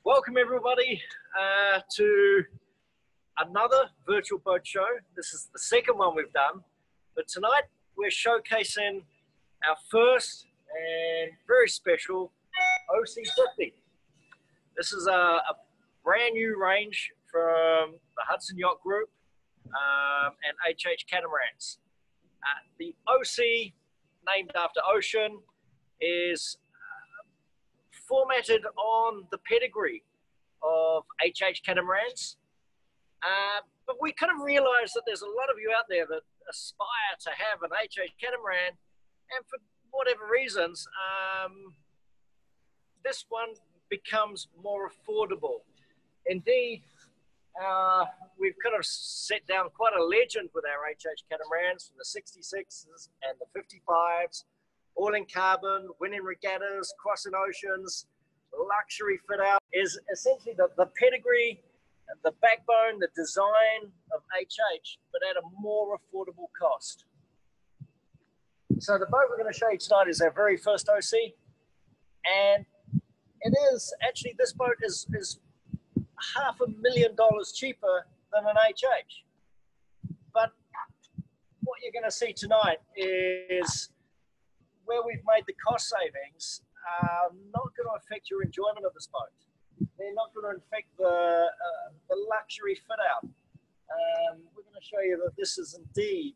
Welcome everybody to another virtual boat show. This is the second one we've done, but tonight we're showcasing our first and very special OC50. This is a brand new range from the Hudson Yacht Group and HH Catamarans. The OC, named after ocean, is formatted on the pedigree of HH Catamarans. But we kind of realize that there's a lot of you out there that aspire to have an HH Catamaran, and for whatever reasons, this one becomes more affordable. Indeed, we've kind of set down quite a legend with our HH Catamarans from the 66s and the 55s, all in carbon, winning regattas, crossing oceans, luxury fit out, is essentially the pedigree, the backbone, the design of HH, but at a more affordable cost. So the boat we're going to show you tonight is our very first OC, and it is actually, this boat is $500,000 cheaper than an HH. But what you're going to see tonight is where we've made the cost savings are not going to affect your enjoyment of this boat. They're not going to affect the luxury fit out. We're going to show you that this is indeed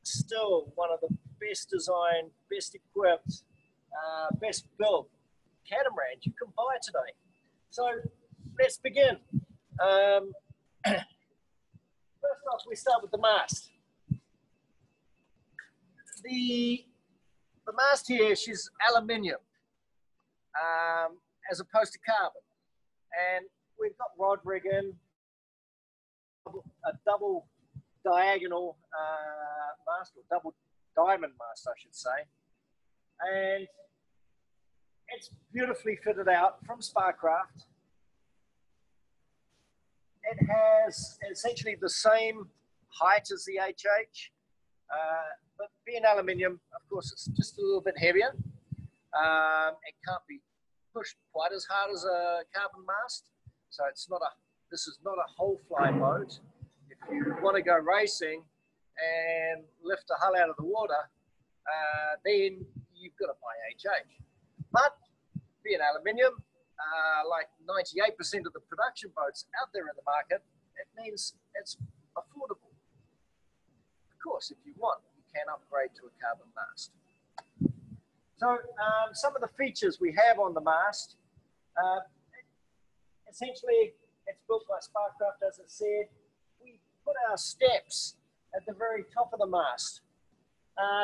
still one of the best designed, best equipped, best built catamarans you can buy today. So let's begin. First off, we start with the mast. The mast here, she's aluminium as opposed to carbon. And we've got rod rigging, a double diagonal mast, or double diamond mast, I should say. And it's beautifully fitted out from Sparcraft. It has essentially the same height as the HH, but being aluminium, of course, it's just a little bit heavier. It can't be pushed quite as hard as a carbon mast, so this is not a whole fly boat. If you want to go racing and lift the hull out of the water, then you've got to buy HH. But being aluminium, like 98% of the production boats out there in the market, it means it's affordable. Of course, if you want, you can upgrade to a carbon mast. So some of the features we have on the mast, essentially it's built by Sparcraft, as I said. We put our steps at the very top of the mast.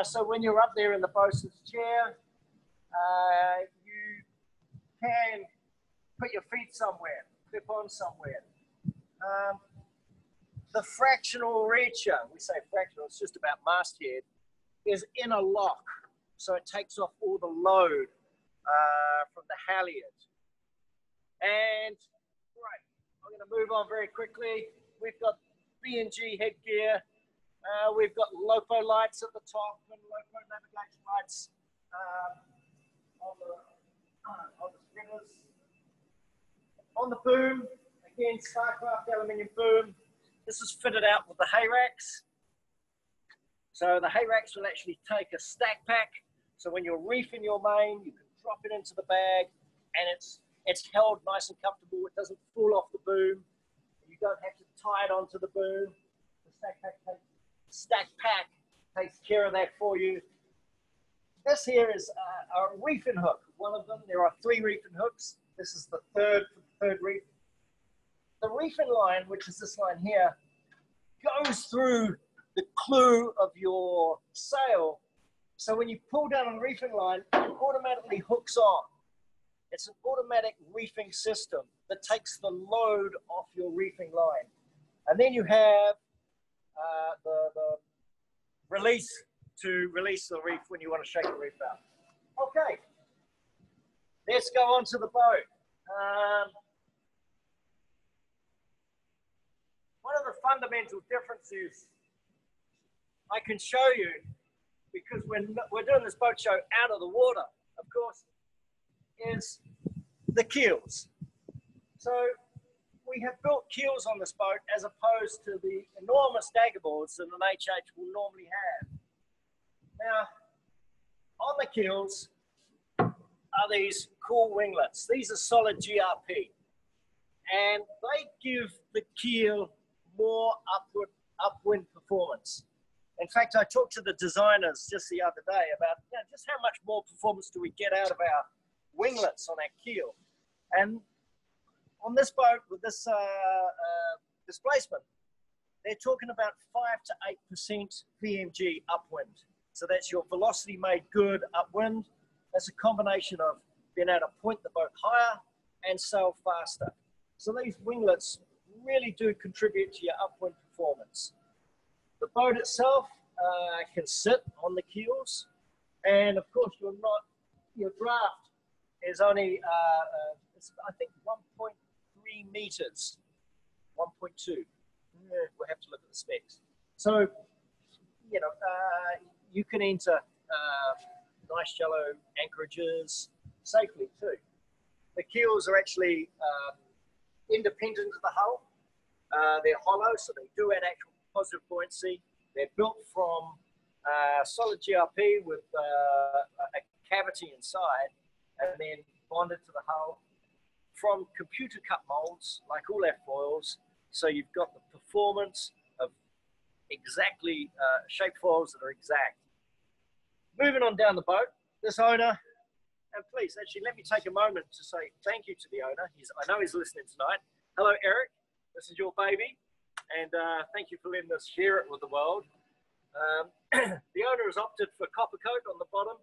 So when you're up there in the bosun's chair, you can put your feet somewhere, clip on somewhere. The fractional reacher, we say fractional, it's just about masthead, is in a lock. So it takes off all the load from the halyard. And right, I'm going to move on very quickly. We've got B&G headgear. We've got Lopo lights at the top and Lopo navigation lights on the spinners. On the boom, again, Sparcraft aluminium boom. This is fitted out with the hay racks. So the hay racks will actually take a stack pack. So when you're reefing your main, you can drop it into the bag, and it's held nice and comfortable. It doesn't fall off the boom. You don't have to tie it onto the boom. The stack pack takes care of that for you. This here is a reefing hook. One of them. There are 3 reefing hooks. This is the third reef. The reefing line, which is this line here, goes through the clue of your sail. So when you pull down on the reefing line, it automatically hooks on. It's an automatic reefing system that takes the load off your reefing line. And then you have the release to release the reef when you want to shake the reef out. Okay, let's go on to the boat. One of the fundamental differences I can show you, because we're doing this boat show out of the water, of course, is the keels. So we have built keels on this boat as opposed to the enormous dagger boards that an HH will normally have. Now, on the keels are these cool winglets. These are solid GRP, and they give the keel more upwind performance. In fact, I talked to the designers just the other day about just how much more performance do we get out of our winglets on our keel. And on this boat with this displacement, they're talking about 5 to 8% VMG upwind. So that's your velocity made good upwind. That's a combination of being able to point the boat higher and sail faster. So these winglets really do contribute to your upwind performance. The boat itself can sit on the keels, and of course your draft is only I think 1.3 meters, 1.2. We'll have to look at the specs. So you can enter nice shallow anchorages safely too. The keels are actually independent of the hull. They're hollow, so they do add actual positive buoyancy. They're built from solid GRP with a cavity inside and then bonded to the hull from computer cut molds, like all our foils. So you've got the performance of exactly shaped foils that are exact. Moving on down the boat, this owner, and please actually let me take a moment to say thank you to the owner. I know he's listening tonight. Hello, Eric. This is your baby, and thank you for letting us share it with the world. The owner has opted for copper coat on the bottom.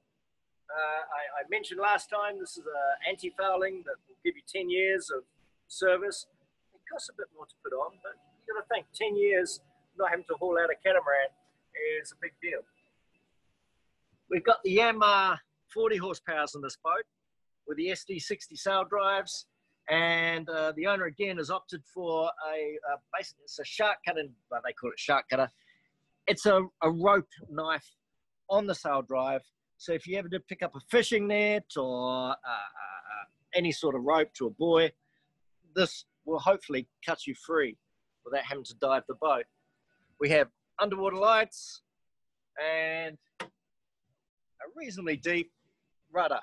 I mentioned last time this is an anti-fouling that will give you 10 years of service. It costs a bit more to put on, but you got to think 10 years not having to haul out a catamaran is a big deal. We've got the Yamaha 40 horsepowers on this boat with the SD60 sail drives, and the owner again has opted for basically it's a shark cutter. Well, they call it shark cutter. It's a rope knife on the sail drive. So if you ever did pick up a fishing net or any sort of rope to a buoy, this will hopefully cut you free without having to dive the boat. We have underwater lights and a reasonably deep rudder.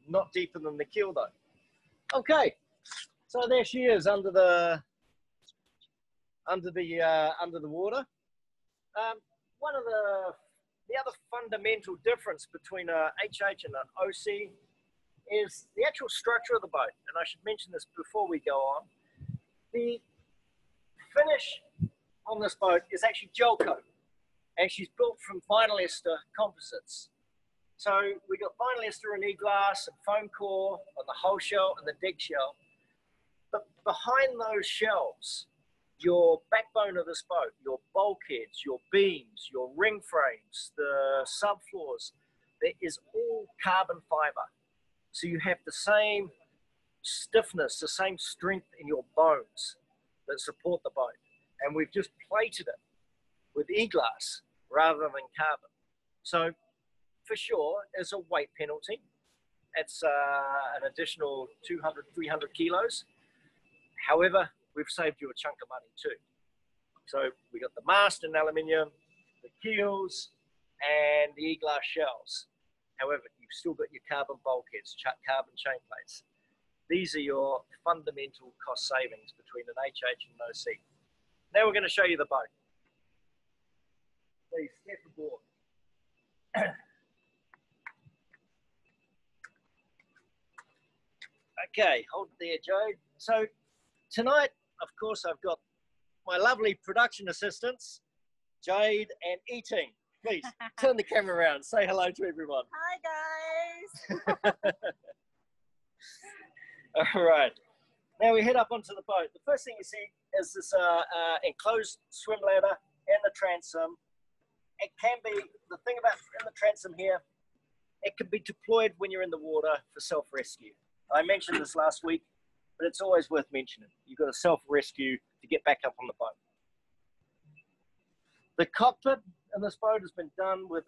Not deeper than the keel though. Okay, so there she is under the water. One of the other fundamental difference between a HH and an OC is the actual structure of the boat. And I should mention this before we go on. The finish on this boat is actually gel coat, and she's built from vinyl ester composites. So we got vinyl ester and e-glass and foam core on the hull shell and the deck shell. But behind those shells, your backbone of this boat, your bulkheads, your beams, your ring frames, the subfloors, that is all carbon fiber. So you have the same stiffness, the same strength in your bones that support the boat. And we've just plated it with e-glass rather than carbon. So for sure, there's a weight penalty. It's an additional 200, 300 kilos. However, we've saved you a chunk of money too. So we got the mast in aluminium, the keels, and the e-glass shells. However, you've still got your carbon bulkheads, carbon chain plates. These are your fundamental cost savings between an HH and an OC. Now we're going to show you the boat. Please step aboard. Okay, hold there, Joe. So tonight, of course, I've got my lovely production assistants, Jade and Eating. Please turn the camera around. Say hello to everyone. Hi, guys. All right. Now we head up onto the boat. The first thing you see is this enclosed swim ladder and the transom. It can be, the thing about in the transom here, it can be deployed when you're in the water for self-rescue. I mentioned this last week, but it's always worth mentioning. You've got to self-rescue to get back up on the boat. The cockpit in this boat has been done with,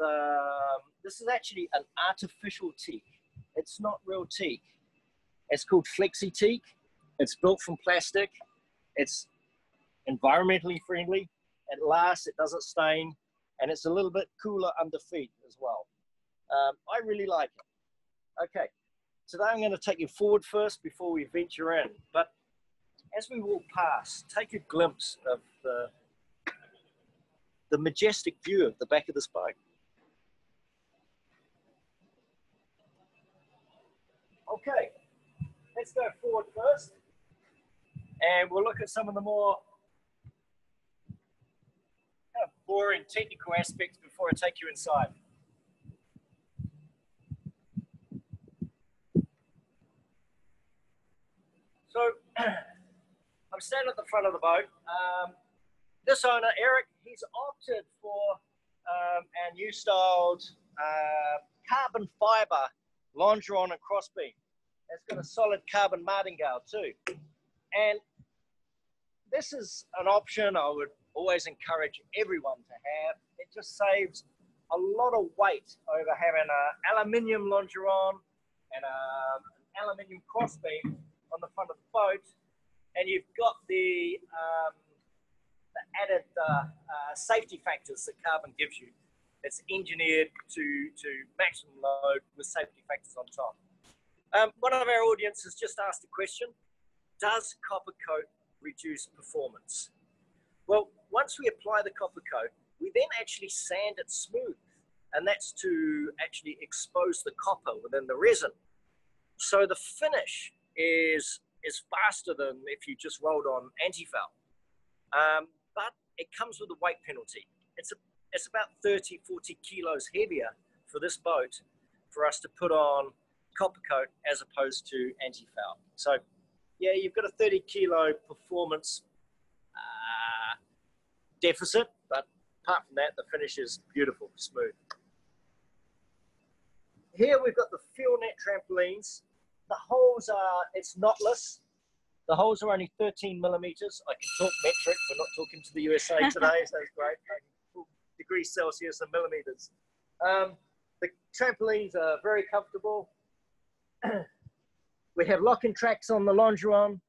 this is actually an artificial teak. It's not real teak. It's called Flexi Teak. It's built from plastic. It's environmentally friendly. It lasts, it doesn't stain, and it's a little bit cooler under feet as well. I really like it. Okay, today I'm going to take you forward first before we venture in. But as we walk past, take a glimpse of the majestic view of the back of this boat. Okay, let's go forward first, and we'll look at some of the more kind of boring technical aspects before I take you inside. So, I'm standing at the front of the boat. This owner, Eric, he's opted for our new styled carbon fiber longeron and crossbeam. It's got a solid carbon martingale too. And this is an option I would always encourage everyone to have. It just saves a lot of weight over having an aluminium longeron and an aluminium crossbeam on the front of the boat. And you've got the added safety factors that carbon gives you. It's engineered to maximum load with safety factors on top. One of our audience has just asked a question: does copper coat reduce performance? Well, once we apply the copper coat, we then actually sand it smooth, and that's to actually expose the copper within the resin. So the finish is faster than if you just rolled on anti-foul. But it comes with a weight penalty. It's about 30, 40 kilos heavier for this boat for us to put on copper coat as opposed to anti-foul. So yeah, you've got a 30 kilo performance deficit, but apart from that, the finish is beautiful, smooth. Here we've got the fuel net trampolines. The holes are, it's knotless. The holes are only 13 millimeters. I can talk metric, we're not talking to the USA today, so that's great. Degrees Celsius and millimeters. The trampolines are very comfortable. We have locking tracks on the longeron.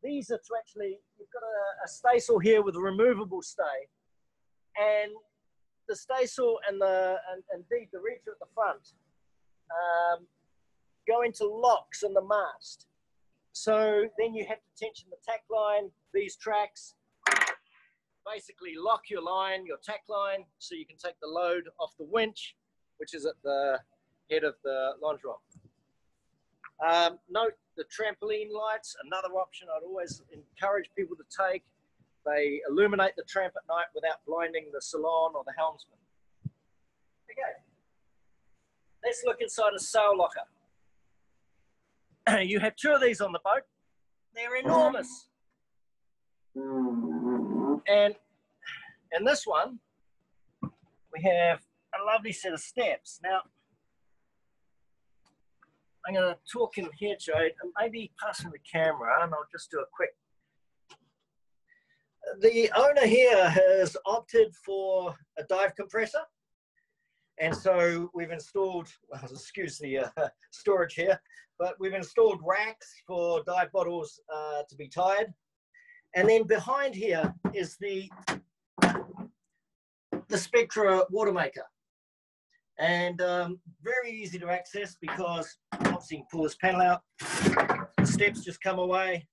These are to actually, you've got a staysail here with a removable stay, and the staysail and indeed the reacher at the front go into locks in the mast. So then you have to tension the tack line. These tracks basically lock your line, your tack line, so you can take the load off the winch, which is at the head of the longeron. Note the trampoline lights, another option I'd always encourage people to take. They illuminate the tramp at night without blinding the salon or the helmsman. Okay, let's look inside a sail locker. You have two of these on the boat. They're enormous. And in this one, we have a lovely set of steps. Now, I'm going to talk in here, Jade, and maybe passing the camera, and I'll just do a quick. The owner here has opted for a dive compressor. And so we've installed, well, excuse the storage here, but we've installed racks for dive bottles to be tied. And then behind here is the Spectra water maker. And very easy to access because obviously you can pull this panel out, the steps just come away,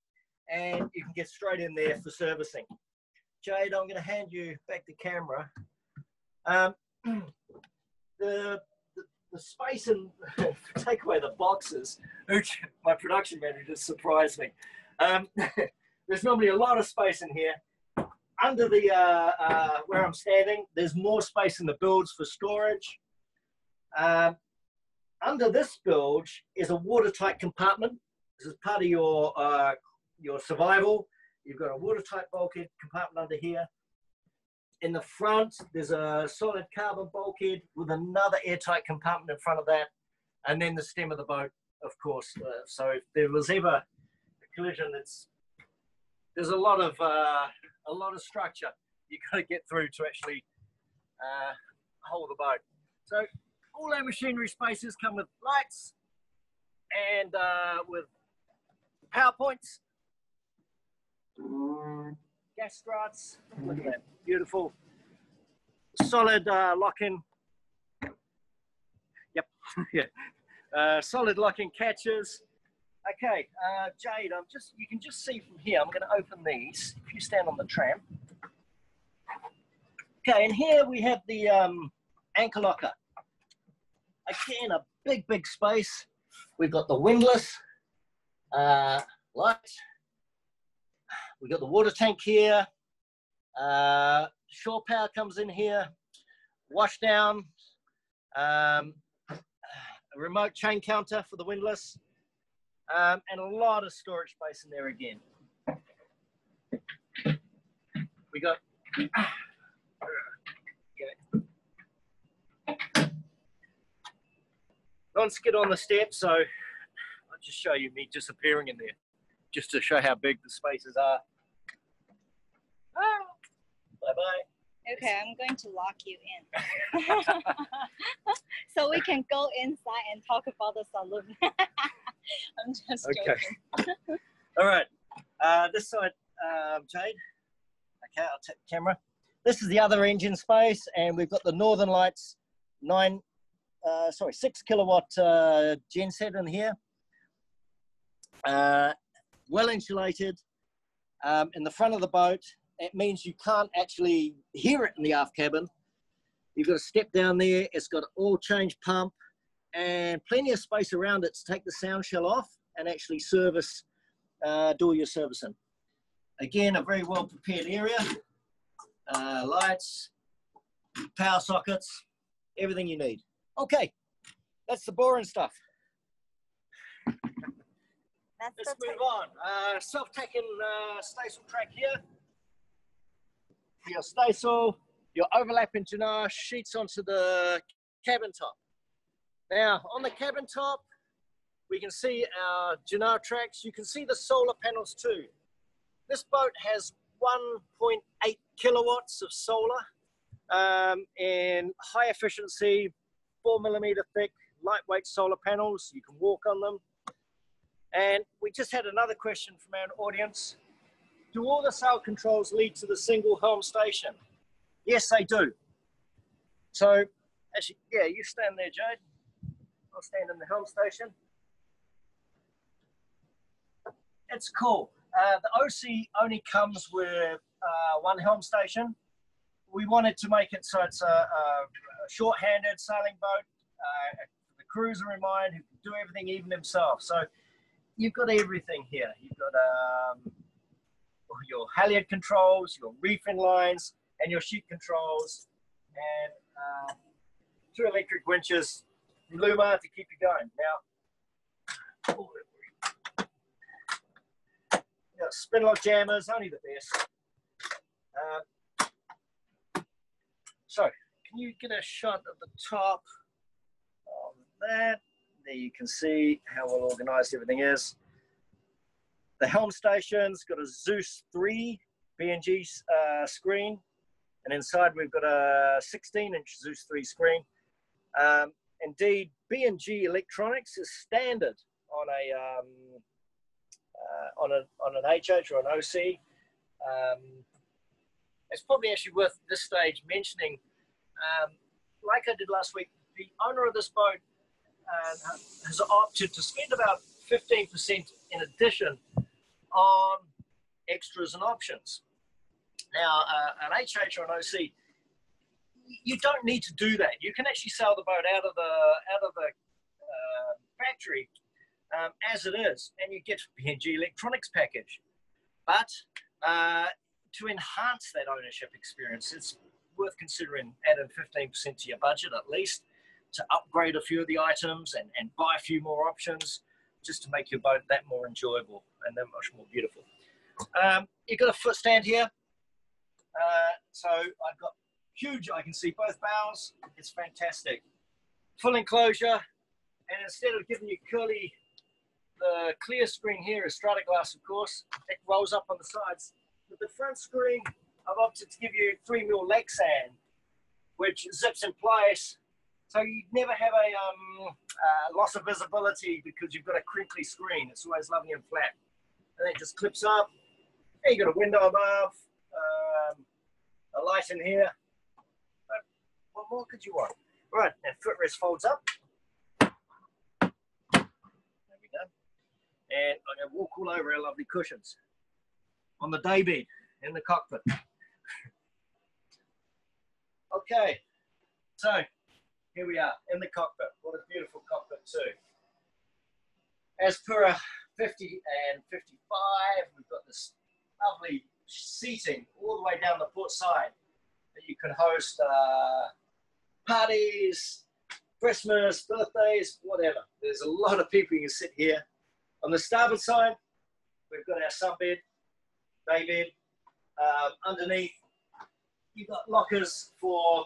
and you can get straight in there for servicing. Jade, I'm going to hand you back the camera. The space and take away the boxes, which my production manager surprised me. There's normally a lot of space in here. Under the where I'm standing, there's more space in the bilge for storage. Under this bilge is a watertight compartment. This is part of your survival. You've got a watertight bulkhead compartment under here. In the front, there's a solid carbon bulkhead with another airtight compartment in front of that, and then the stem of the boat, of course. So if there was ever a collision, there's a lot of structure you got to get through to actually hold the boat. So all our machinery spaces come with lights and with power points, gas struts. Look at that, beautiful, solid lock-in. Yep, yeah, solid lock-in catches. Okay, Jade, you can just see from here. I'm going to open these. If you stand on the tram. Okay, and here we have the anchor locker. Again, a big space. We've got the windlass lights. We've got the water tank here. Shore power comes in here. Wash down. A remote chain counter for the windlass. And a lot of storage space in there again. We got non-skid on the step, so I'll just show you me disappearing in there, just to show how big the spaces are. Bye-bye. Okay, I'm going to lock you in. So we can go inside and talk about the saloon. I'm just joking. All right, this side, Jade. Okay, I'll take the camera. This is the other engine space, and we've got the Northern Lights 6 kilowatt genset in here. Well insulated. In the front of the boat, it means you can't actually hear it in the aft cabin. You've got to step down there. It's got an oil change pump and plenty of space around it to take the sound shell off and actually service, do all your servicing. Again, a very well prepared area. Lights, power sockets, everything you need. Okay, that's the boring stuff. Let's move on. Self-tacking staysail track here. Your staysail, your overlapping Jannar sheets onto the cabin top. Now, on the cabin top, we can see our Jannar tracks. You can see the solar panels too. This boat has 1.8 kilowatts of solar and high efficiency, 4mm thick, lightweight solar panels. You can walk on them. And we just had another question from our audience. Do all the sail controls lead to the single Helm Station? Yes, they do. So, actually, yeah, you stand there, Jade. I'll stand in the Helm Station. It's cool. The OC only comes with one Helm Station. We wanted to make it so it's a short-handed sailing boat, the cruiser in mind, who can do everything even himself. So you've got everything here. You've got your halyard controls, your reefing lines, and your sheet controls, and 2 electric winches, Luma to keep you going. Now, spin lock jammers, only the best. So, can you get a shot of the top of that? There you can see how well organized everything is. The Helm Station's got a Zeus 3 B&G screen, and inside we've got a 16-inch Zeus 3 screen. Indeed, B&G electronics is standard on an HH or an OC. It's probably actually worth this stage mentioning, like I did last week, the owner of this boat has opted to spend about 15% in addition on extras and options. Now, an HH or an OC, you don't need to do that. You can actually sail the boat out of the factory as it is, and you get a B&G electronics package. But to enhance that ownership experience, it's worth considering adding 15% to your budget at least to upgrade a few of the items and buy a few more options just to make your boat that more enjoyable and that much more beautiful. You've got a foot stand here. So I've got huge, I can see both bows. It's fantastic. Full enclosure, and instead of giving you the clear screen here is strata glass, of course. It rolls up on the sides. With the front screen, I've opted to give you 3mm Lexan, which zips in place, so you never have a loss of visibility because you've got a crinkly screen. It's always lovely and flat. and that just clips up. And you got a window above, a light in here. What more could you want? Right, now footrest folds up. There we go. And I'm going to walk all over our lovely cushions on the day bed in the cockpit. Okay, so here we are in the cockpit. What a beautiful cockpit too. As per a 50 and 55, we've got this lovely seating all the way down the port side that you can host parties, Christmas, birthdays, whatever. There's a lot of people you can sit here. On the starboard side, we've got our sunbed, day bed. Underneath, you've got lockers for,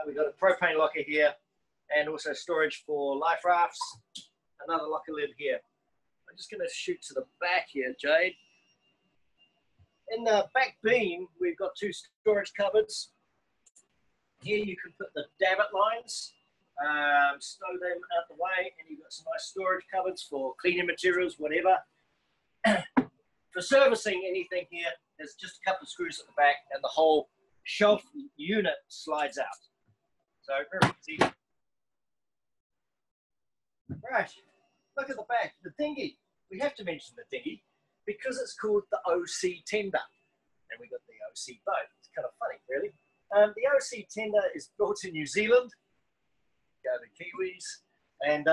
we've got a propane locker here and also storage for life rafts. Another locker lid here. I'm just going to shoot to the back here, Jade. In the back beam, we've got two storage cupboards. Here you can put the davit lines, stow them out the way, and you've got some nice storage cupboards for cleaning materials, whatever. For servicing anything here, there's just a couple of screws at the back, and the whole shelf unit slides out. So very easy. Right, look at the back, the dinghy. We have to mention the dinghy because it's called the OC tender, and we got the OC boat. It's kind of funny, really. The OC tender is built in New Zealand. Go the Kiwis, and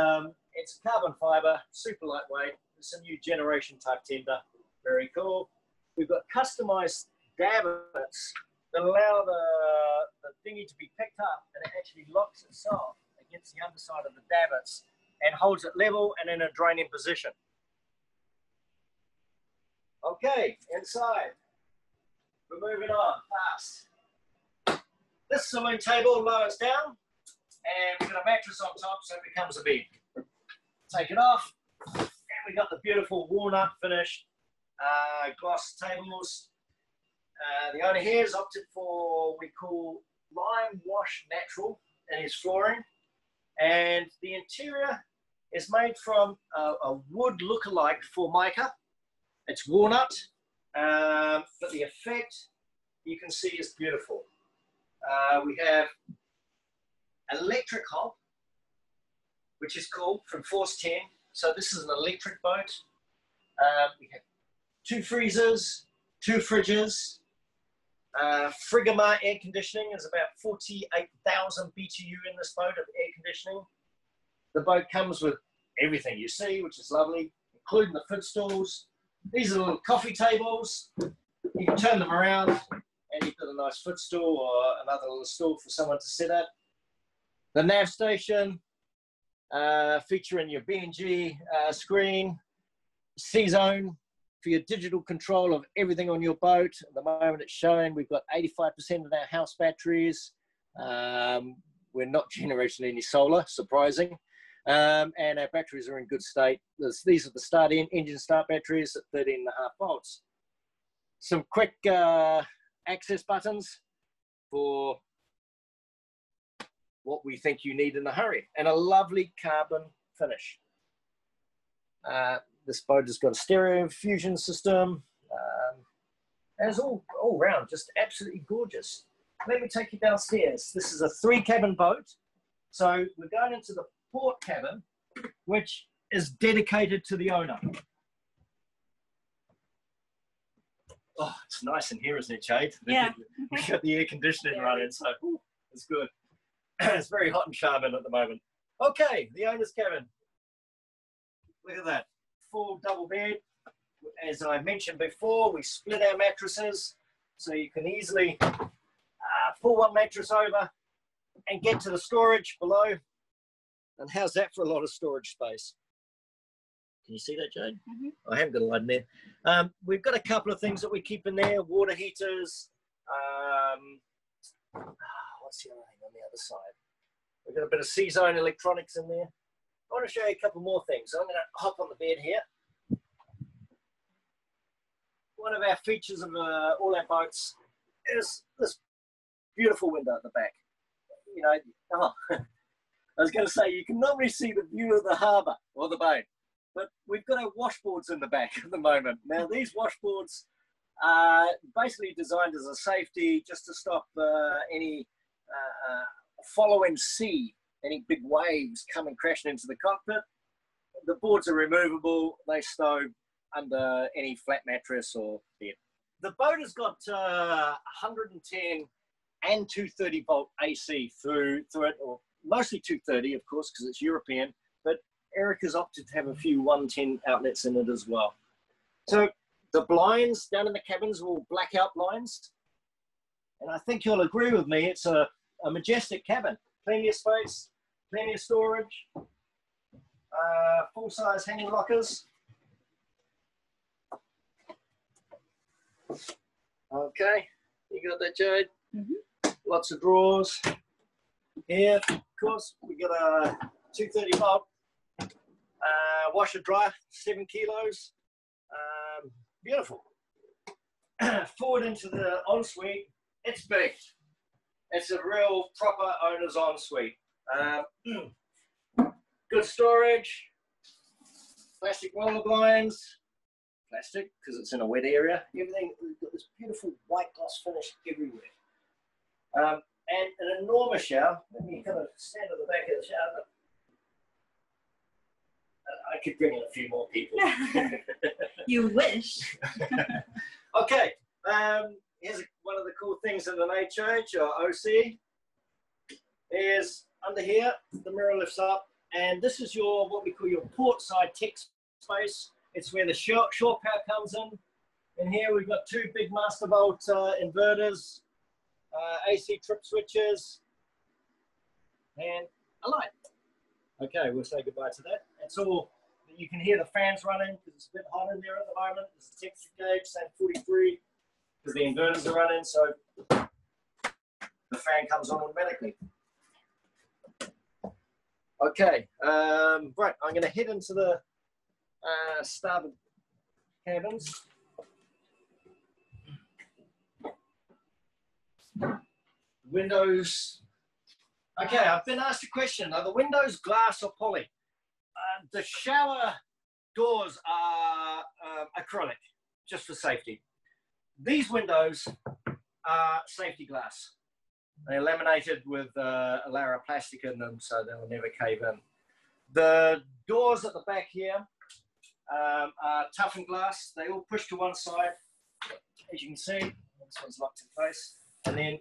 it's carbon fiber, super lightweight. It's a new generation type tender. Very cool. We've got customized davits that allow the dinghy to be picked up, and it actually locks itself against the underside of the davits and holds it level and in a draining position. Okay, inside. We're moving on fast. This saloon table lowers down, and we've got a mattress on top, so it becomes a bed. Take it off, and we got the beautiful walnut finished gloss tables. The owner here has opted for what we call lime wash natural in his flooring, and the interior is made from a wood look-alike Formica. It's walnut, but the effect you can see is beautiful. We have electric hob, which is cool, from Force 10. So this is an electric boat. We have 2 freezers, 2 fridges. Frigama air conditioning is about 48,000 BTU in this boat of air conditioning. The boat comes with everything you see, which is lovely, including the footstools. These are little coffee tables. You can turn them around and you've got a nice footstool or another little stool for someone to sit at. The nav station, featuring your B&G screen, C-Zone for your digital control of everything on your boat. At the moment it's showing we've got 85% of our house batteries. We're not generating any solar, surprising. And our batteries are in good state. These are the start-in engine start batteries at 13.5 volts. Some quick access buttons for what we think you need in a hurry, and a lovely carbon finish. This boat has got a stereo fusion system, and it's all round just absolutely gorgeous. Let me take you downstairs. This is a 3-cabin boat, so we're going into the port cabin, which is dedicated to the owner. Oh, it's nice in here, isn't it, Jade? Yeah. We've got the air conditioning running, so it's good. It's very hot and charming at the moment. Okay, the owner's cabin. Look at that. Full double bed. As I mentioned before, we split our mattresses, so you can easily pull one mattress over and get to the storage below. And how's that for a lot of storage space? Can you see that, Jane? Mm-hmm. I haven't got a light in there. We've got a couple of things that we keep in there. Water heaters. What's the other thing on the other side? We've got a bit of C-Zone electronics in there. I want to show you a couple more things. I'm going to hop on the bed here. One of our features of all our boats is this beautiful window at the back. You know, I was going to say, you can normally see the view of the harbour or the bay. but we've got our washboards in the back at the moment. Now these washboards are basically designed as a safety, just to stop any following sea, any big waves coming crashing into the cockpit. The boards are removable, they stow under any flat mattress or bed. The boat has got 110 and 230 volt AC through it, or mostly 230 of course because it's European, but Eric has opted to have a few 110 outlets in it as well. So the blinds down in the cabins are all blackout blinds, and I think you'll agree with me, it's a majestic cabin. Plenty of space, plenty of storage, full-size hanging lockers. Okay, you got that, Jade? Mm-hmm. Lots of drawers. Here, of course, we got a 230 volt washer dryer, 7 kilos. Beautiful. Forward into the ensuite, it's big. It's a real proper owner's ensuite. Good storage, plastic roller blinds, plastic because it's in a wet area. Everything, we've got this beautiful white gloss finish everywhere. And an enormous shower. Let me kind of stand at the back of the shower. I could bring in a few more people. You wish. Okay, here's one of the cool things in an HH or OC is under here, the mirror lifts up, and this is your, what we call your port side tech space. It's where the shore power comes in. And here we've got 2 big master volt inverters, AC trip switches, and a light. Okay, we'll say goodbye to that. It's all, you can hear the fans running because it's a bit hot in there at the moment. There's a temperature gauge saying 43 because the inverters are running, so the fan comes on automatically. Okay, right, I'm going to head into the starboard cabins. Windows. Okay, I've been asked a question. Are the windows glass or poly? The shower doors are acrylic, just for safety. These windows are safety glass. They're laminated with a layer of plastic in them so they'll never cave in. The doors at the back here are toughened glass. They all push to one side, as you can see. This one's locked in place. And then,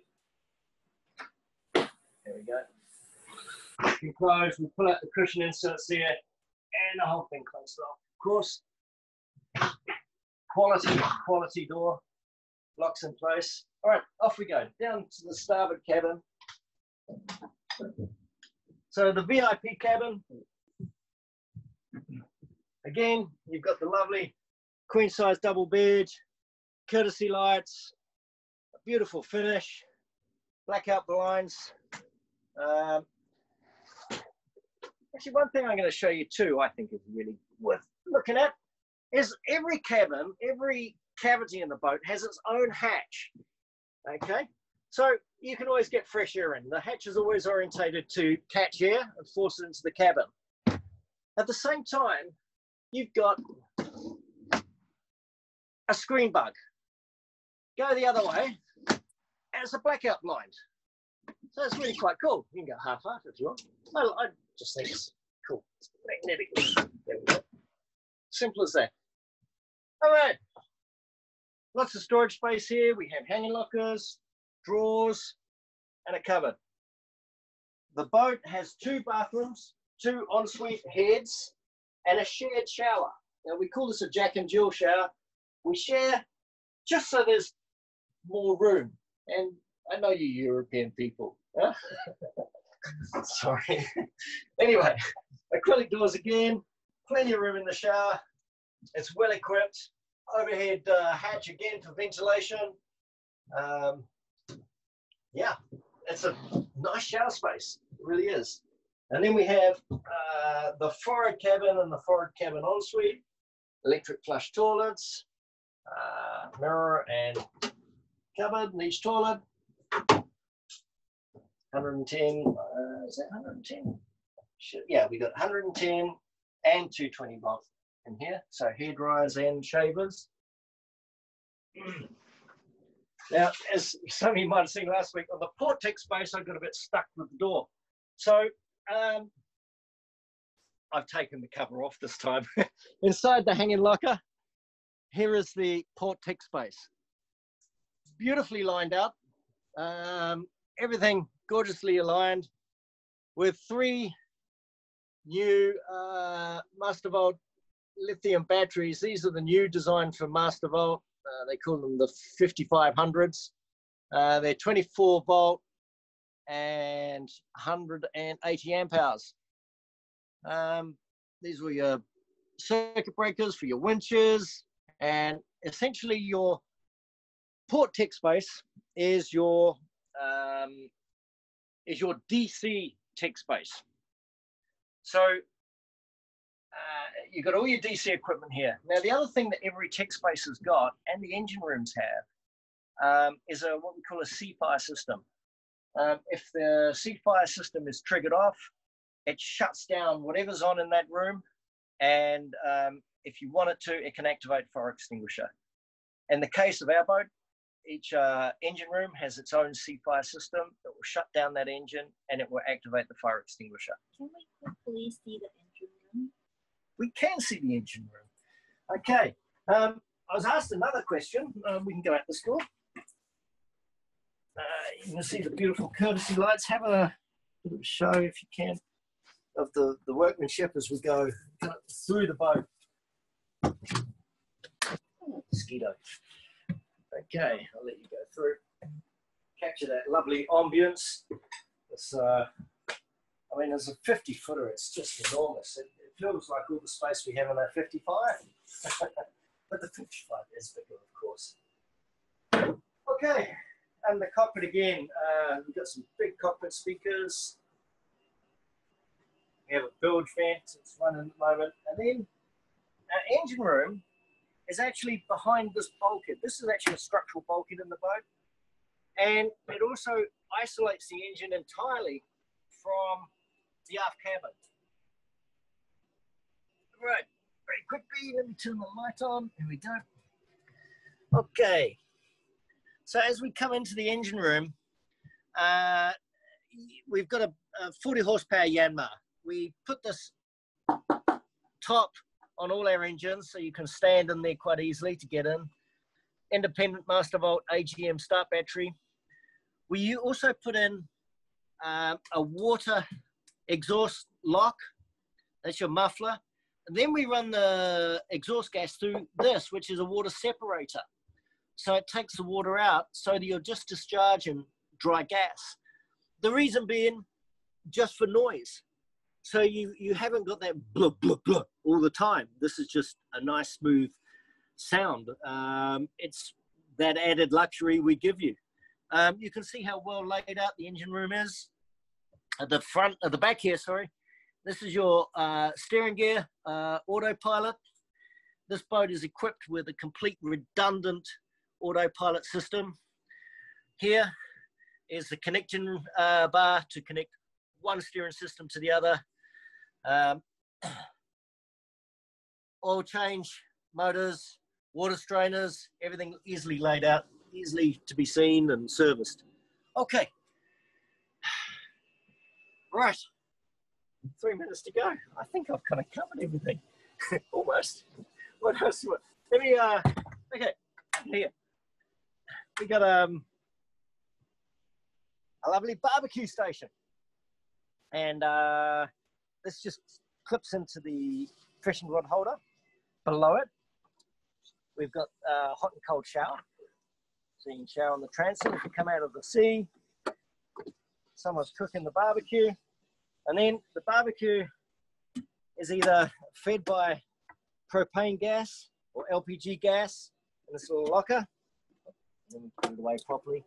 there we go. You close, we pull out the cushion inserts there, and the whole thing closes off. Of course, quality door, locks in place. All right, off we go, down to the starboard cabin. So the VIP cabin, again, you've got the lovely queen size double bed, courtesy lights, a beautiful finish, blackout blinds. Actually, one thing I'm going to show you too, I think is really worth looking at, is every cabin, every cavity in the boat has its own hatch. Okay, so you can always get fresh air in. The hatch is always orientated to catch air and force it into the cabin. At the same time, you've got a screen bug. Go the other way, and it's a blackout blind. So it's really quite cool. You can go half-half if you want. I just think it's cool. It's magnetic. There we go. Simple as that. All right. Lots of storage space here. We have hanging lockers, drawers, and a cupboard. The boat has 2 bathrooms, 2 ensuite heads, and a shared shower. Now we call this a Jack and Jill shower. We share just so there's more room. And I know you European people. Huh? Sorry. Anyway, acrylic doors again, plenty of room in the shower. It's well equipped. Overhead hatch again for ventilation. Yeah, it's a nice shower space. It really is. And then we have the forward cabin and the forward cabin ensuite, electric flush toilets, mirror and cupboard in each toilet. 110, is that 110? Yeah, we got 110 and 220 volt in here. So hair dryers and shavers. Now, as some of you might have seen last week, on the port deck space, I got a bit stuck with the door. So I've taken the cover off this time. Inside the hanging locker, here is the port deck space. Beautifully lined up. Everything gorgeously aligned with 3 new Mastervolt lithium batteries. These are the new design for Mastervolt. They call them the 5500s. They're 24 volt and 180 amp hours. These were your circuit breakers for your winches, and essentially your port tech space is your DC tech space. So you've got all your DC equipment here. Now, the other thing that every tech space has got, and the engine rooms have, is what we call a C-fire system. If the C-fire system is triggered off, it shuts down whatever's on in that room, and if you want it to, it can activate fire extinguisher. In the case of our boat, each engine room has its own C-fire system that will shut down that engine, and it will activate the fire extinguisher. Can we quickly see the engine room? We can see the engine room. Okay. I was asked another question. We can go out this door. You can see the beautiful courtesy lights. Have a little show, if you can, of the workmanship as we go through the boat. Oh, mosquito. Okay, I'll let you go through. Capture that lovely ambience. It's, I mean, as a 50-footer, it's just enormous. It feels like all the space we have in that 55. But the 55 is bigger, of course. Okay, and the cockpit again. We've got some big cockpit speakers. We have a bilge vent, it's running at the moment. And then our engine room is actually behind this bulkhead. This is actually a structural bulkhead in the boat. And it also isolates the engine entirely from the aft cabin. Right, very quickly, let me turn the light on. Here we go. Okay. So as we come into the engine room, we've got a 40 horsepower Yanmar. We put this top on all our engines so you can stand in there quite easily to get in. Independent Mastervolt AGM start battery. We also put in a water exhaust lock. That's your muffler. And then we run the exhaust gas through this, which is a water separator. So it takes the water out so that you're just discharging dry gas. The reason being just for noise. So you haven't got that blah, blah, blah all the time. This is just a nice, smooth sound. It's that added luxury we give you. You can see how well laid out the engine room is. At the front, at the back here, sorry. This is your steering gear, autopilot. This boat is equipped with a complete redundant autopilot system. Here is the connection bar to connect one steering system to the other. Oil change, motors, water strainers, everything easily laid out, easily to be seen and serviced. Okay. Right. 3 minutes to go. I think I've kind of covered everything. Almost. What else? Let me, okay, here. We got a lovely barbecue station. And this just clips into the fishing rod holder. Below it, we've got a hot and cold shower. So you can shower on the transom if you come out of the sea. Someone's cooking the barbecue. And then the barbecue is either fed by propane gas or LPG gas in this little locker. Let me put it away properly,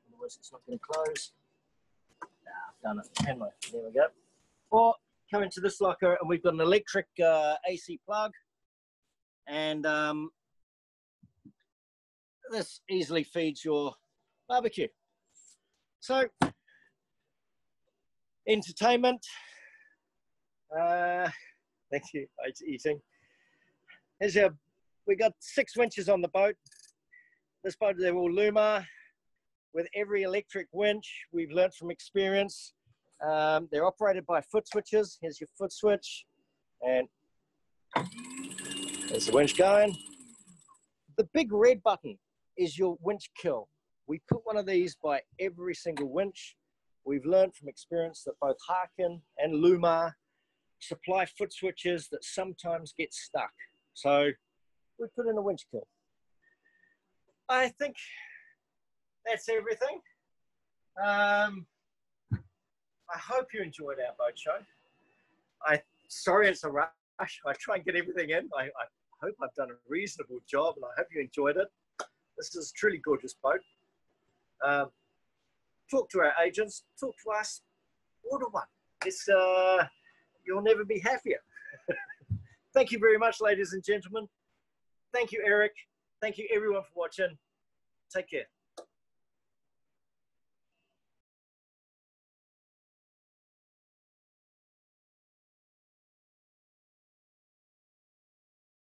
otherwise it's not going to close. I've done it, haven't I? There we go. Or come into this locker and we've got an electric AC plug, and this easily feeds your barbecue. So, entertainment. Thank you, eating. We got 6 winches on the boat. This boat, they're all Luma with every electric winch. We've learnt from experience. They're operated by foot switches. Here's your foot switch, and there's the winch going. The big red button is your winch kill. We put one of these by every single winch. We've learned from experience that both Harkin and Luma supply foot switches that sometimes get stuck. So we put in a winch kill. I think that's everything. I hope you enjoyed our boat show. Sorry it's a rush. I try and get everything in. I hope I've done a reasonable job, and I hope you enjoyed it. This is a truly gorgeous boat. Talk to our agents, talk to us, order one. It's, you'll never be happier. Thank you very much, ladies and gentlemen. Thank you, Eric. Thank you, everyone, for watching. Take care.